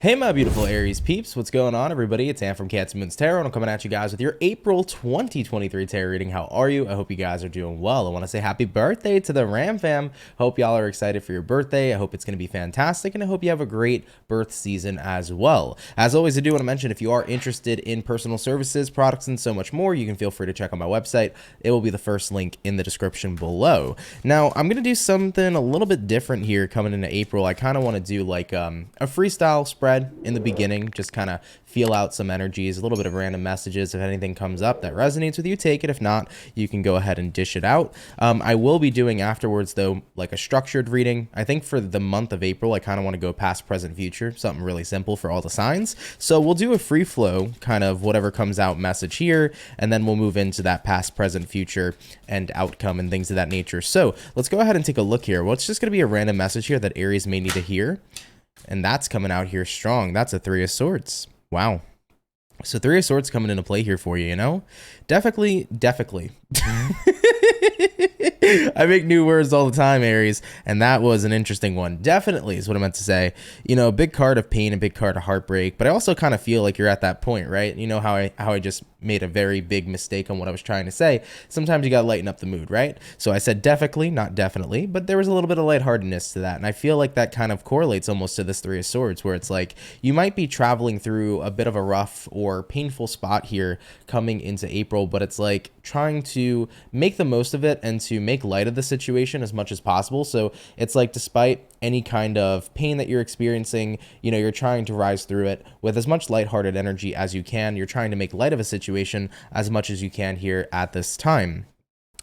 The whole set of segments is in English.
Hey my beautiful Aries peeps, what's going on everybody? It's Ann from CancerMoonsTarot and I'm coming at you guys with your April 2023 tarot reading. How are you? I hope you guys are doing well. I want to say happy birthday to the Ram fam. Hope y'all are excited for your birthday. I hope it's going to be fantastic and I hope you have a great birth season as well. As always, I do want to mention if you are interested in personal services, products, and so much more, you can feel free to check out my website. It will be the first link in the description below. Now, I'm going to do something a little bit different here coming into April. I kind of want to do like a freestyle spread in the beginning, just kind of feel out some energies, a little bit of random messages. If anything comes up that resonates with you, take it. If not, you can go ahead and dish it out. I will be doing afterwards though like a structured reading. I think for the month of April I kind of want to go past, present, future, something really simple for all the signs. So we'll do a free flow kind of whatever comes out message here, and then we'll move into that past, present, future, and outcome and things of that nature. So let's go ahead and take a look here. Well, it's just going to be a random message here that Aries may need to hear. And that's coming out here strong. That's a Three of Swords. Wow. So Three of Swords coming into play here for you, you know? Definitely. I make new words all the time, Aries, and that was an interesting one. Definitely is what I meant to say. You know, a big card of pain, a big card of heartbreak, but I also kind of feel like you're at that point, right? You know how I just made a very big mistake on what I was trying to say. Sometimes you got to lighten up the mood, right? So I said definitely, not definitely, but there was a little bit of lightheartedness to that, and I feel like that kind of correlates almost to this Three of Swords, where it's like you might be traveling through a bit of a rough or painful spot here coming into April, but it's like trying to make the most of it and to make light of the situation as much as possible. So it's like despite any kind of pain that you're experiencing, you know, you're trying to rise through it with as much lighthearted energy as you can. You're trying to make light of a situation as much as you can here at this time.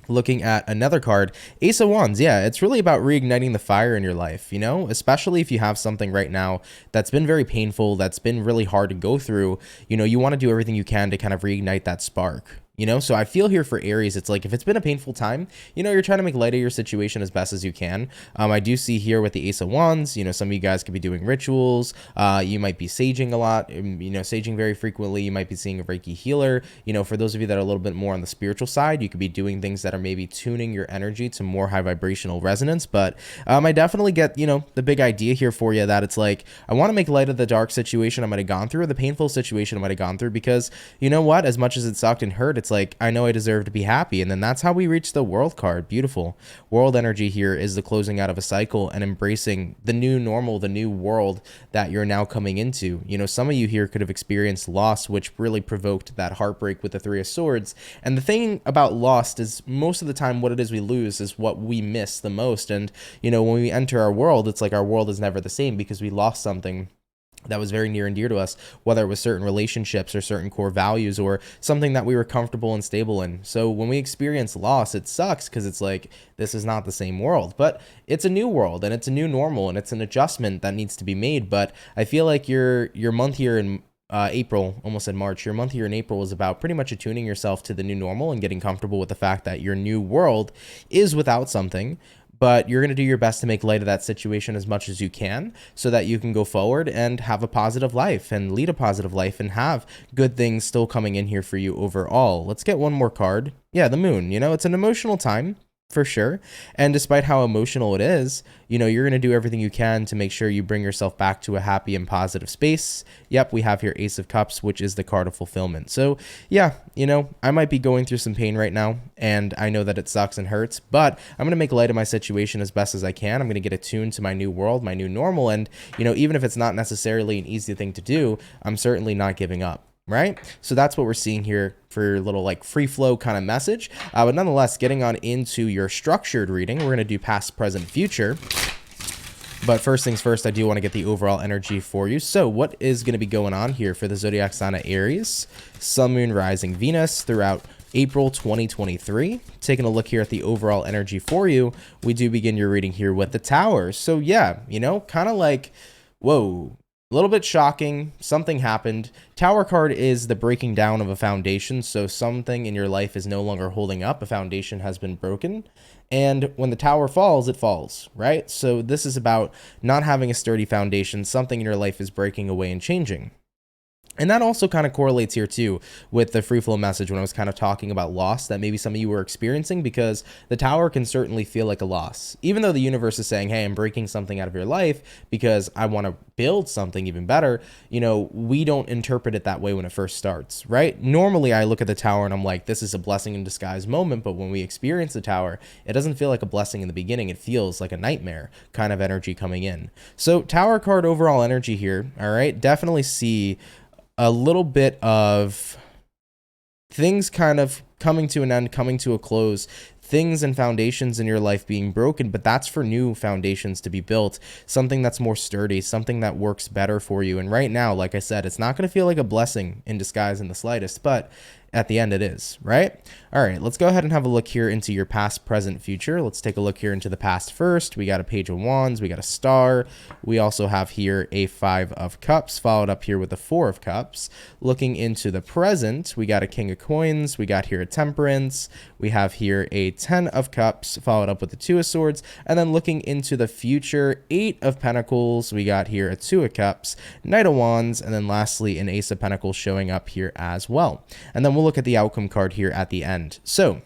Looking at another card, Ace of Wands. Yeah, it's really about reigniting the fire in your life, you know, especially if you have something right now that's been very painful, that's been really hard to go through. You know, you want to do everything you can to kind of reignite that spark. You know, so I feel here for Aries, it's like if it's been a painful time, you know, you're trying to make light of your situation as best as you can. I do see here with the Ace of Wands, you know, some of you guys could be doing rituals. You might be saging a lot, you know, saging very frequently. You might be seeing a Reiki healer. You know, for those of you that are a little bit more on the spiritual side, you could be doing things that are maybe tuning your energy to more high vibrational resonance. But I definitely get, you know, the big idea here for you that it's like, I want to make light of the dark situation I might have gone through or the painful situation I might have gone through because, you know what, as much as it sucked and hurt, it's like, I know I deserve to be happy. And then that's how we reach the World card. Beautiful. World energy here is the closing out of a cycle and embracing the new normal, the new world that you're now coming into. You know, some of you here could have experienced loss, which really provoked that heartbreak with the Three of Swords. And the thing about lost is most of the time what it is we lose is what we miss the most. And, you know, when we enter our world, it's like our world is never the same because we lost something that was very near and dear to us, whether it was certain relationships or certain core values or something that we were comfortable and stable in. So when we experience loss, it sucks because it's like, this is not the same world, but it's a new world and it's a new normal and it's an adjustment that needs to be made. But I feel like your month here in April, almost in March, your month here in April is about pretty much attuning yourself to the new normal and getting comfortable with the fact that your new world is without something, but you're going to do your best to make light of that situation as much as you can so that you can go forward and have a positive life and lead a positive life and have good things still coming in here for you overall. Let's get one more card. Yeah, the Moon. You know, it's an emotional time for sure. And despite how emotional it is, you know, you're going to do everything you can to make sure you bring yourself back to a happy and positive space. Yep, we have here Ace of Cups, which is the card of fulfillment. So yeah, you know, I might be going through some pain right now and I know that it sucks and hurts, but I'm going to make light of my situation as best as I can. I'm going to get attuned to my new world, my new normal. And, you know, even if it's not necessarily an easy thing to do, I'm certainly not giving up. Right? So that's what we're seeing here for your little like free flow kind of message. But nonetheless, getting on into your structured reading, we're going to do past, present, future. But first things first, I do want to get the overall energy for you. So what is going to be going on here for the zodiac sign of Aries, Sun, Moon, Rising, Venus throughout April 2023? Taking a look here at the overall energy for you, we do begin your reading here with the Tower. So yeah, you know, kind of like, whoa. A little bit shocking, something happened. Tower card is the breaking down of a foundation, so something in your life is no longer holding up, a foundation has been broken, and when the tower falls, it falls, right? So this is about not having a sturdy foundation, something in your life is breaking away and changing. And that also kind of correlates here too with the free flow message when I was kind of talking about loss that maybe some of you were experiencing, because the Tower can certainly feel like a loss, even though the universe is saying, hey, I'm breaking something out of your life because I want to build something even better, we don't interpret it that way when it first starts, right? Normally I look at the tower and I'm like, this is a blessing in disguise moment. But when we experience the tower, it doesn't feel like a blessing in the beginning. It feels like a nightmare kind of energy coming in. So tower card overall energy here. All right. Definitely see a little bit of things kind of coming to an end, coming to a close, things and foundations in your life being broken, but that's for new foundations to be built, something that's more sturdy, something that works better for you. And right now, like I said, it's not going to feel like a blessing in disguise in the slightest, but at the end it is, right? All right, let's go ahead and have a look here into your past, present, future. Let's take a look here into the past first. We got a Page of Wands, we got a Star. We also have here a Five of Cups, followed up here with the Four of Cups. Looking into the present, we got a King of Coins, we got here a Temperance, we have here a 10 of Cups, followed up with the Two of Swords. And then looking into the future, Eight of Pentacles, we got here a Two of Cups, Knight of Wands, and then lastly an Ace of Pentacles showing up here as well. And then we'll look at the outcome card here at the end. So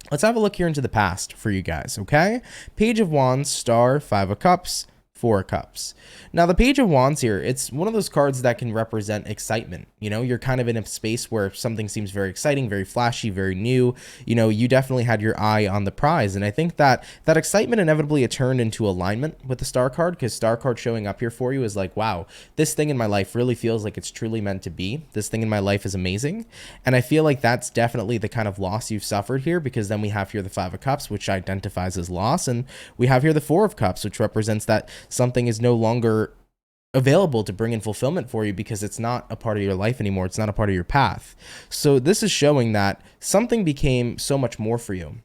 let's have a look here into the past for you guys, okay? Page of Wands, Star, Five of Cups, Four of Cups. Now, the Page of Wands here, it's one of those cards that can represent excitement. You're kind of in a space where something seems very exciting, very flashy, very new. You definitely had your eye on the prize. And I think that excitement inevitably it turned into alignment with the Star card, because Star card showing up here for you is like, wow, this thing in my life really feels like it's truly meant to be. This thing in my life is amazing. And I feel like that's definitely the kind of loss you've suffered here, because then we have here the Five of Cups, which identifies as loss. And we have here the Four of Cups, which represents that something is no longer available to bring in fulfillment for you because it's not a part of your life anymore. It's not a part of your path. So this is showing that something became so much more for you.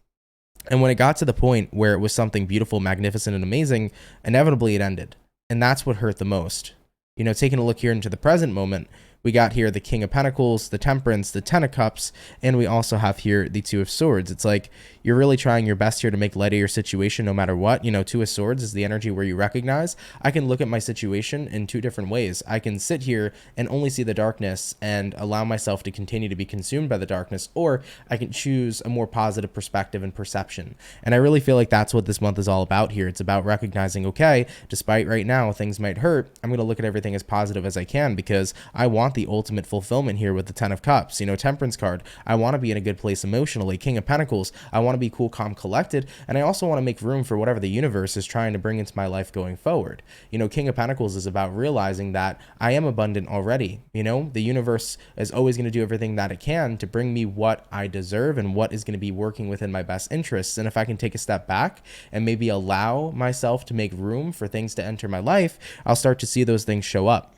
And when it got to the point where it was something beautiful, magnificent, and amazing, inevitably it ended. And that's what hurt the most. Taking a look here into the present moment, we got here the King of Pentacles, the Temperance, the Ten of Cups, and we also have here the Two of Swords. It's like you're really trying your best here to make light of your situation no matter what. Two of Swords is the energy where you recognize, I can look at my situation in two different ways. I can sit here and only see the darkness and allow myself to continue to be consumed by the darkness, or I can choose a more positive perspective and perception. And I really feel like that's what this month is all about here. It's about recognizing, okay, despite right now things might hurt, I'm going to look at everything as positive as I can, because I want the ultimate fulfillment here with the Ten of Cups. Temperance card, I want to be in a good place emotionally. King of Pentacles, I want to be cool, calm, collected, and I also want to make room for whatever the universe is trying to bring into my life going forward. King of Pentacles is about realizing that I am abundant already. The universe is always going to do everything that it can to bring me what I deserve and what is going to be working within my best interests. And if I can take a step back and maybe allow myself to make room for things to enter my life, I'll start to see those things show up.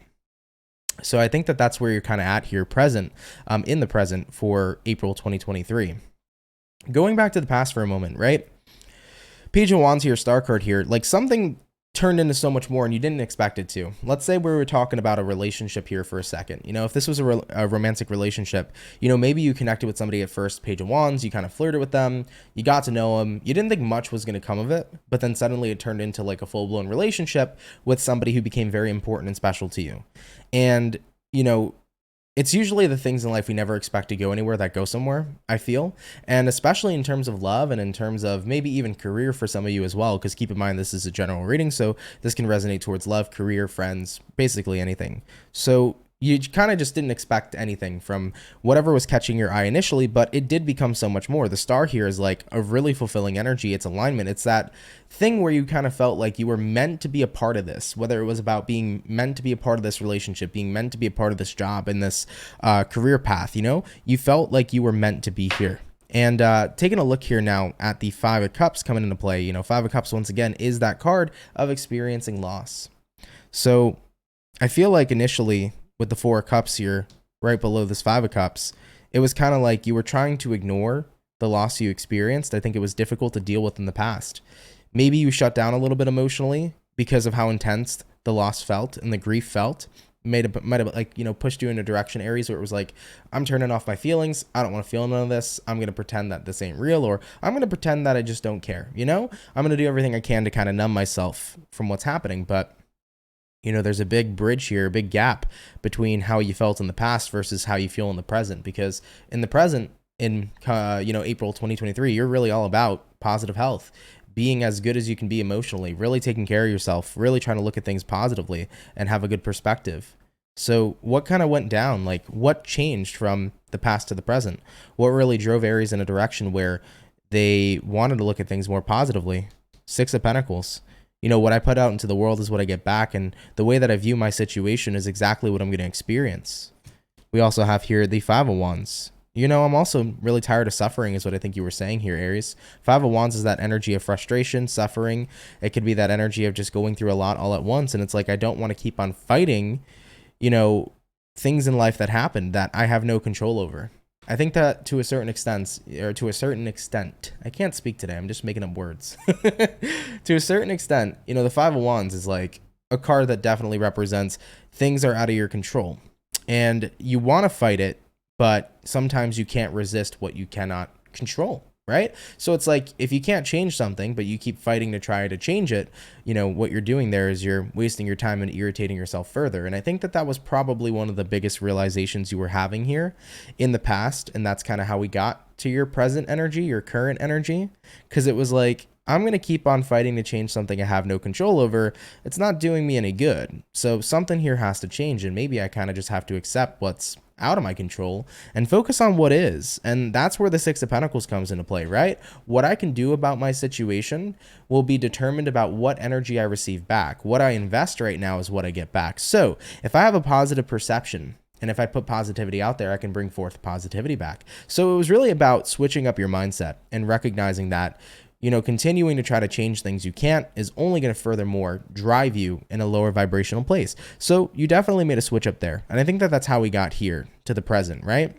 So I think that that's where you're kind of at here in the present for April 2023. Going back to the past for a moment, right? Page of Wands here, Star card here, like something turned into so much more and you didn't expect it to. Let's say we were talking about a relationship here for a second. If this was a romantic relationship, maybe you connected with somebody at first, Page of Wands, you kind of flirted with them, you got to know them, you didn't think much was going to come of it, but then suddenly it turned into like a full-blown relationship with somebody who became very important and special to you. And, it's usually the things in life we never expect to go anywhere that go somewhere, I feel. And especially in terms of love and in terms of maybe even career for some of you as well, because keep in mind, this is a general reading, so this can resonate towards love, career, friends, basically anything. So you kind of just didn't expect anything from whatever was catching your eye initially, but it did become so much more. The Star here is like a really fulfilling energy. It's alignment. It's that thing where you kind of felt like you were meant to be a part of this, whether it was about being meant to be a part of this relationship, being meant to be a part of this job and this career path. You felt like you were meant to be here. And taking a look here now at the Five of Cups coming into play, Five of Cups once again is that card of experiencing loss. So I feel like initially with the Four of Cups here, right below this Five of Cups, it was kind of like you were trying to ignore the loss you experienced. I think it was difficult to deal with in the past. Maybe you shut down a little bit emotionally because of how intense the loss felt and the grief felt. Might have pushed you in a direction, Aries, where it was like, I'm turning off my feelings. I don't want to feel none of this. I'm going to pretend that this ain't real, or I'm going to pretend that I just don't care. I'm going to do everything I can to kind of numb myself from what's happening. But there's a big bridge here, a big gap between how you felt in the past versus how you feel in the present. Because in the present, in April 2023, you're really all about positive health, being as good as you can be emotionally, really taking care of yourself, really trying to look at things positively and have a good perspective. So what kind of went down? Like, what changed from the past to the present? What really drove Aries in a direction where they wanted to look at things more positively? Six of Pentacles. You know, what I put out into the world is what I get back, and the way that I view my situation is exactly what I'm going to experience. We also have here the Five of Wands. You know, I'm also really tired of suffering is what I think you were saying here, Aries. Five of Wands is that energy of frustration, suffering. It could be that energy of just going through a lot all at once, and it's like I don't want to keep on fighting, you know, things in life that happen that I have no control over. I think that to a certain extent, I can't speak today. I'm just making up words. To a certain extent, you know, the Five of Wands is like a card that definitely represents things are out of your control. And you want to fight it, but sometimes you can't resist what you cannot control, right? So it's like if you can't change something, but you keep fighting to try to change it, you know, what you're doing there is you're wasting your time and irritating yourself further. And I think that that was probably one of the biggest realizations you were having here in the past. And that's kind of how we got to your present energy, your current energy, because it was like, I'm going to keep on fighting to change something I have no control over. It's not doing me any good. So something here has to change. And maybe I kind of just have to accept what's out of my control and focus on what is. And that's where the Six of Pentacles comes into play, right? What I can do about my situation will be determined about what energy I receive back. What I invest right now is what I get back. So if I have a positive perception, and if I put positivity out there, I can bring forth positivity back. So it was really about switching up your mindset and recognizing that, you know, continuing to try to change things you can't is only going to furthermore drive you in a lower vibrational place. So you definitely made a switch up there. And I think that that's how we got here to the present, right?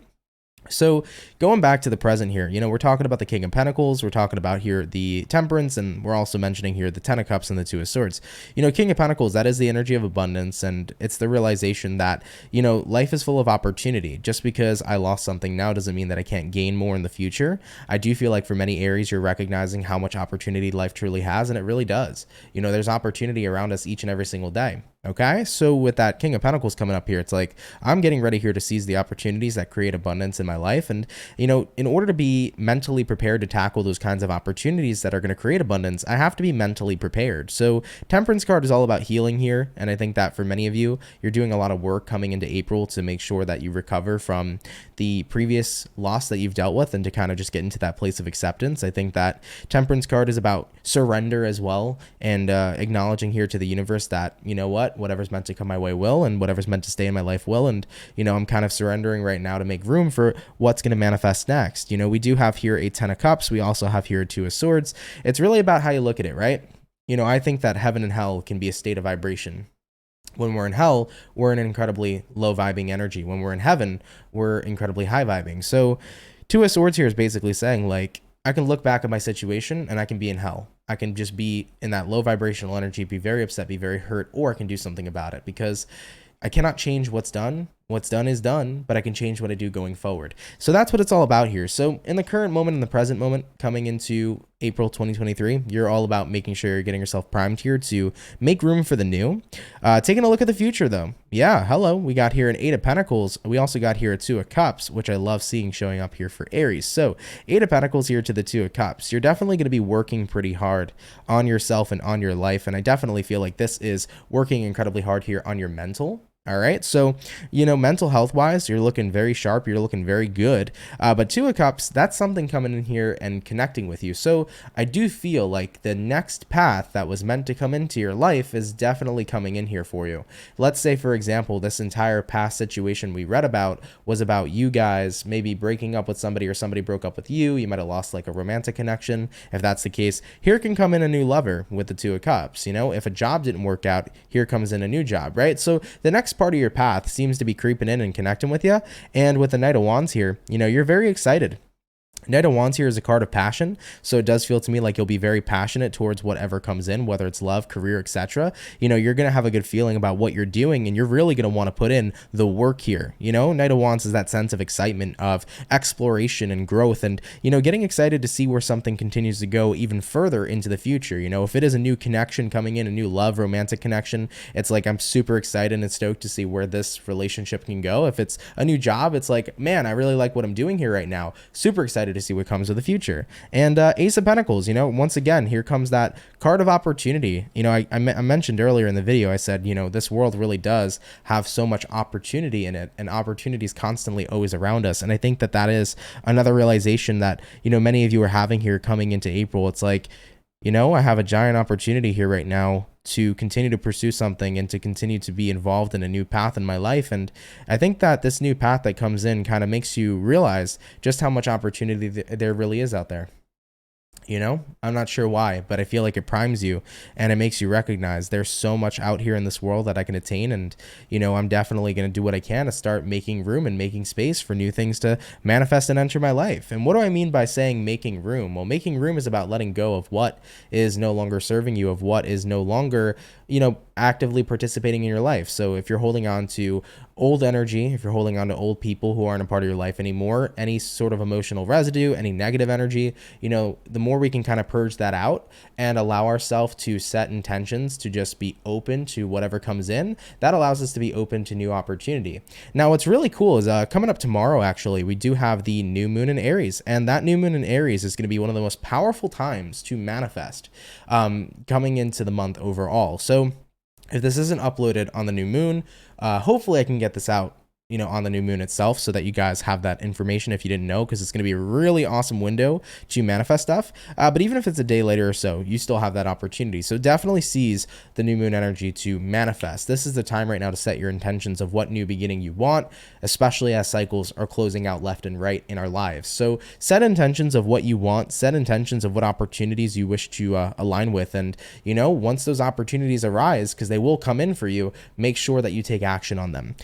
So going back to the present here, you know, we're talking about the King of Pentacles, we're talking about here the Temperance, and we're also mentioning here the Ten of Cups and the Two of Swords. You know, King of Pentacles, that is the energy of abundance, and it's the realization that, you know, life is full of opportunity. Just because I lost something now doesn't mean that I can't gain more in the future. I do feel like for many Aries, you're recognizing how much opportunity life truly has, and it really does. You know, there's opportunity around us each and every single day. Okay, so with that King of Pentacles coming up here, it's like I'm getting ready here to seize the opportunities that create abundance in my life. And, you know, in order to be mentally prepared to tackle those kinds of opportunities that are going to create abundance, I have to be mentally prepared. So Temperance card is all about healing here. And I think that for many of you, you're doing a lot of work coming into April to make sure that you recover from the previous loss that you've dealt with and to kind of just get into that place of acceptance. I think that Temperance card is about surrender as well, and acknowledging here to the universe that, you know what, whatever's meant to come my way will, and whatever's meant to stay in my life will. And, you know, I'm kind of surrendering right now to make room for what's going to manifest next. You know, we do have here a Ten of Cups. We also have here a Two of Swords. It's really about how you look at it, right? You know, I think that heaven and hell can be a state of vibration. When we're in hell, we're in an incredibly low vibing energy. When we're in heaven, we're incredibly high vibing. So Two of Swords here is basically saying, like, I can look back at my situation and I can be in hell. I can just be in that low vibrational energy, be very upset, be very hurt, or I can do something about it, because I cannot change what's done. What's done is done, but I can change what I do going forward. So that's what it's all about here. So in the current moment, in the present moment, coming into April 2023, you're all about making sure you're getting yourself primed here to make room for the new. Taking a look at the future though. Yeah, hello. We got here an Eight of Pentacles. We also got here a Two of Cups, which I love seeing showing up here for Aries. So Eight of Pentacles here to the Two of Cups. You're definitely going to be working pretty hard on yourself and on your life. And I definitely feel like this is working incredibly hard here on your mental. All right. So, you know, mental health wise, you're looking very sharp. You're looking very good. But Two of Cups, that's something coming in here and connecting with you. So I do feel like the next path that was meant to come into your life is definitely coming in here for you. Let's say, for example, this entire past situation we read about was about you guys maybe breaking up with somebody, or somebody broke up with you. You might have lost like a romantic connection. If that's the case, here can come in a new lover with the Two of Cups. You know, if a job didn't work out, here comes in a new job, right? So the next part of your path seems to be creeping in and connecting with you. And with the Knight of Wands here, you know, you're very excited. Knight of Wands here is a card of passion, so it does feel to me like you'll be very passionate towards whatever comes in, whether it's love, career, etc. You know, you're going to have a good feeling about what you're doing, and you're really going to want to put in the work here. You know, Knight of Wands is that sense of excitement, of exploration and growth, and, you know, getting excited to see where something continues to go even further into the future. You know, if it is a new connection coming in, a new love, romantic connection, it's like I'm super excited and stoked to see where this relationship can go. If it's a new job, it's like, man, I really like what I'm doing here right now. Super excited excited to see what comes of the future. And Ace of Pentacles, you know, once again, here comes that card of opportunity. You know, I mentioned earlier in the video, I said, you know, this world really does have so much opportunity in it, and opportunity is constantly always around us. And I think that that is another realization that, you know, many of you are having here coming into April. It's like, you know, I have a giant opportunity here right now to continue to pursue something and to continue to be involved in a new path in my life. And I think that this new path that comes in kind of makes you realize just how much opportunity there really is out there. You know, I'm not sure why, but I feel like it primes you and it makes you recognize there's so much out here in this world that I can attain. And, you know, I'm definitely going to do what I can to start making room and making space for new things to manifest and enter my life. And what do I mean by saying making room? Well, making room is about letting go of what is no longer serving you, of what is no longer, you know, actively participating in your life. So if you're holding on to old energy, if you're holding on to old people who aren't a part of your life anymore, any sort of emotional residue, any negative energy, you know, the more we can kind of purge that out and allow ourselves to set intentions to just be open to whatever comes in, that allows us to be open to new opportunity. Now, what's really cool is coming up tomorrow, actually, we do have the new moon in Aries, and that new moon in Aries is going to be one of the most powerful times to manifest coming into the month overall. So if this isn't uploaded on the new moon, hopefully I can get this out, you know, on the new moon itself so that you guys have that information if you didn't know, because it's going to be a really awesome window to manifest stuff. But even if it's a day later or so, you still have that opportunity. So definitely seize the new moon energy to manifest. This is the time right now to set your intentions of what new beginning you want, especially as cycles are closing out left and right in our lives. So set intentions of what you want, set intentions of what opportunities you wish to align with. And, you know, once those opportunities arise, because they will come in for you, make sure that you take action on them.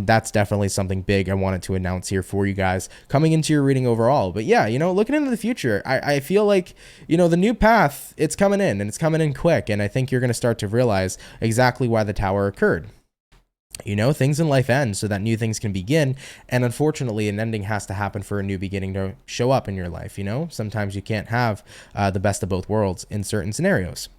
That's definitely something big I wanted to announce here for you guys coming into your reading overall. But yeah, you know, looking into the future, I feel like, you know, the new path, it's coming in and it's coming in quick. And I think you're going to start to realize exactly why the tower occurred. You know, things in life end so that new things can begin. And unfortunately, an ending has to happen for a new beginning to show up in your life. You know, sometimes you can't have the best of both worlds in certain scenarios.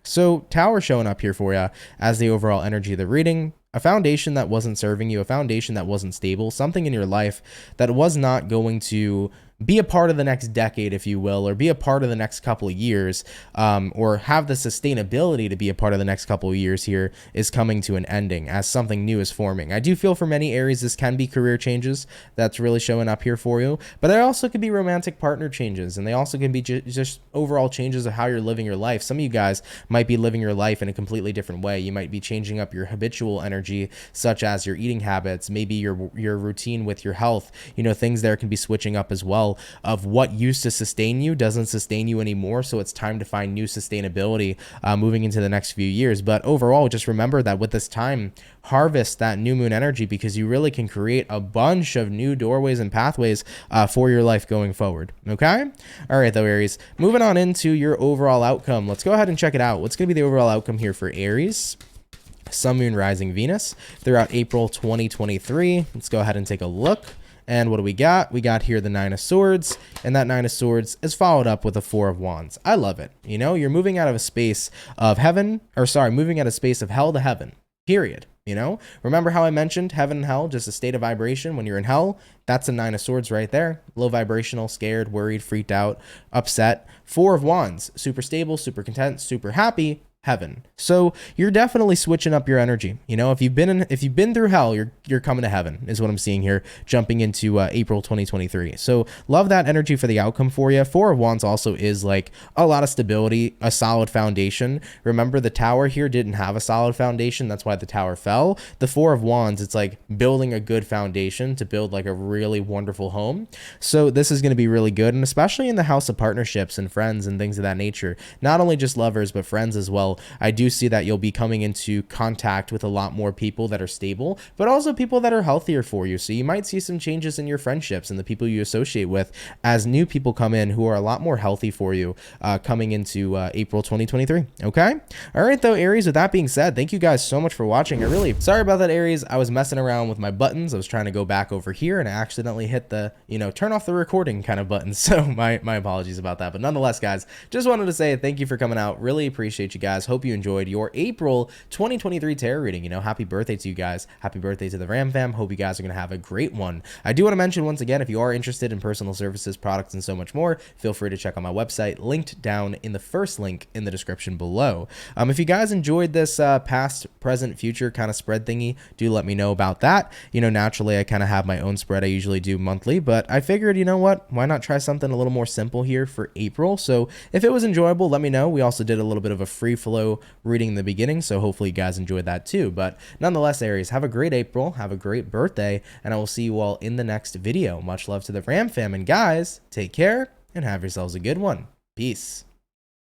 So tower showing up here for you as the overall energy of the reading. A foundation that wasn't serving you, a foundation that wasn't stable, something in your life that was not going to be a part of the next decade, if you will, or be a part of the next couple of years, or have the sustainability to be a part of the next couple of years here, is coming to an ending as something new is forming. I do feel for many Aries, this can be career changes that's really showing up here for you, but there also could be romantic partner changes, and they also can be just overall changes of how you're living your life. Some of you guys might be living your life in a completely different way. You might be changing up your habitual energy, such as your eating habits, maybe your routine with your health. You know, things there can be switching up as well, of what used to sustain you doesn't sustain you anymore. So it's time to find new sustainability moving into the next few years. But overall, just remember that with this time, harvest that new moon energy, because you really can create a bunch of new doorways and pathways for your life going forward. Okay. All right, though, Aries, moving on into your overall outcome. Let's go ahead and check it out. What's going to be the overall outcome here for Aries? Sun, Moon, Rising, Venus throughout April 2023. Let's go ahead and take a look. And what do we got? We got here the Nine of Swords, and that Nine of Swords is followed up with the Four of Wands. I love it. You know, you're moving out of a space of moving out of space of hell to heaven, period. You know, remember how I mentioned heaven and hell, just a state of vibration. When you're in hell, that's a Nine of Swords right there. Low vibrational, scared, worried, freaked out, upset. Four of Wands, super stable, super content, super happy. Heaven. So you're definitely switching up your energy. You know, if you've been through hell, you're coming to heaven is what I'm seeing here, jumping into April 2023. So love that energy for the outcome for you. Four of Wands also is like a lot of stability, a solid foundation. Remember, the tower here didn't have a solid foundation. That's why the tower fell. The Four of Wands, it's like building a good foundation to build like a really wonderful home. So this is going to be really good. And especially in the house of partnerships and friends and things of that nature, not only just lovers, but friends as well. I do see that you'll be coming into contact with a lot more people that are stable, but also people that are healthier for you. So you might see some changes in your friendships and the people you associate with as new people come in who are a lot more healthy for you coming into April 2023. Okay. All right, though, Aries, with that being said, thank you guys so much for watching. Sorry about that, Aries. I was messing around with my buttons. I was trying to go back over here and I accidentally hit the, turn off the recording kind of button. So my apologies about that. But nonetheless, guys, just wanted to say thank you for coming out. Really appreciate you guys. guys, hope you enjoyed your April 2023 tarot reading. You know, happy birthday to you guys. Happy birthday to the Ram fam. Hope you guys are going to have a great one. I do want to mention once again, if you are interested in personal services, products, and so much more, feel free to check out my website, linked down in the first link in the description below. If you guys enjoyed this past, present, future kind of spread thingy, do let me know about that. You know, naturally, I kind of have my own spread I usually do monthly, but I figured, you know what, why not try something a little more simple here for April? So if it was enjoyable, let me know. We also did a little bit of a free flow reading in the beginning, so hopefully you guys enjoyed that too. But nonetheless, Aries, have a great April, have a great birthday, and I will see you all in the next video. Much love to the Ram fam, and guys, take care and have yourselves a good one. Peace.